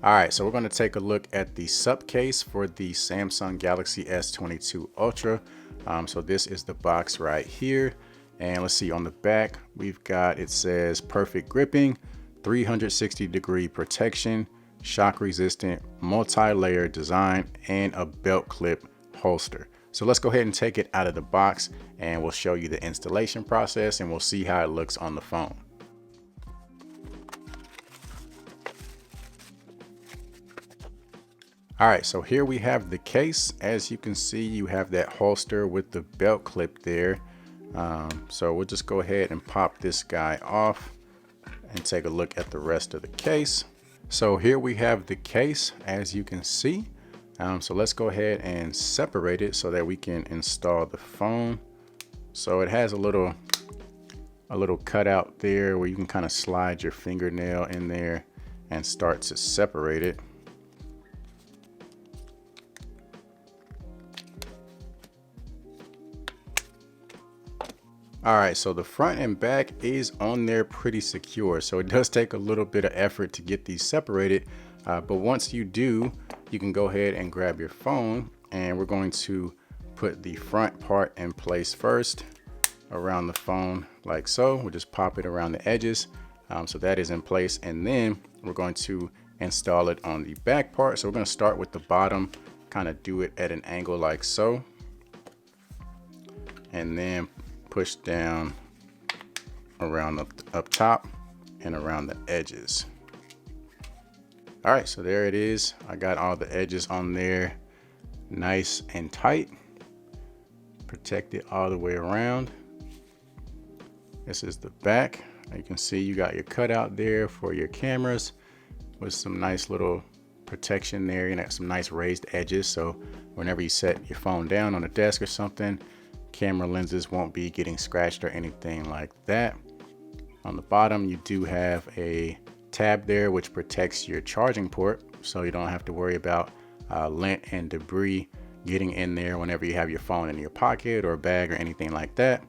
All right, so we're going to take a look at the Supcase for the Samsung Galaxy S22 Ultra. So this is the box right here. And let's see, on the back, we've got, it says perfect gripping, 360-degree protection, shock resistant, multi-layer design, and a belt clip holster. So let's go ahead and take it out of the box and we'll show you the installation process and we'll see how it looks on the phone. All right, so here we have the case. As you can see, you have that holster with the belt clip there. So we'll just go ahead and pop this guy off and take a look at the rest of the case. So here we have the case, as you can see. So let's go ahead and separate it so that we can install the phone. So it has a little cutout there where you can kind of slide your fingernail in there and start to separate it. All right, so the front and back is on there pretty secure. So it does take a little bit of effort to get these separated. But once you do, you can go ahead and grab your phone and we're going to put the front part in place first around the phone like so. We'll just pop it around the edges. So that is in place. And then we're going to install it on the back part. So we're going to start with the bottom, kind of do it at an angle like so. And then push down around up top and around the edges. All right, so there it is. I got all the edges on there nice and tight, protected all the way around. This is the back. You can see you got your cutout there for your cameras with some nice little protection there. You know, some nice raised edges, so whenever you set your phone down on a desk or something, camera lenses won't be getting scratched or anything like that. On the bottom, you do have a tab there which protects your charging port, so you don't have to worry about lint and debris getting in there whenever you have your phone in your pocket or a bag or anything like that.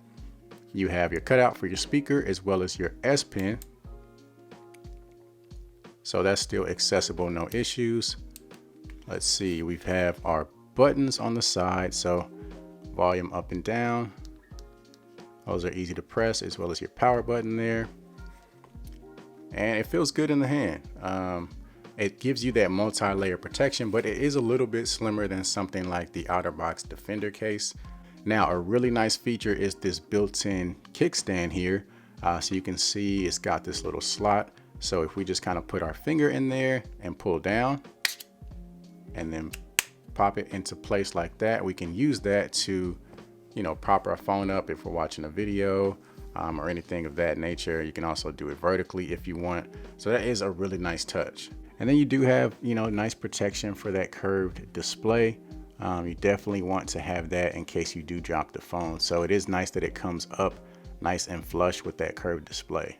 You have your cutout for your speaker as well as your S Pen, so that's still accessible, no issues. Let's see, we have our buttons on the side, so volume up and down, those are easy to press, as well as your power button there. And it feels good in the hand. It gives you that multi-layer protection, but it is a little bit slimmer than something like the OtterBox Defender case. Now, a really nice feature is this built-in kickstand here. So you can see it's got this little slot. So if we just kind of put our finger in there and pull down and then pop it into place like that, we can use that to, you know, prop our phone up if we're watching a video or anything of that nature. You can also do it vertically if you want. So that is a really nice touch. And then you do have, you know, nice protection for that curved display. You definitely want to have that in case you do drop the phone. So it is nice that it comes up nice and flush with that curved display.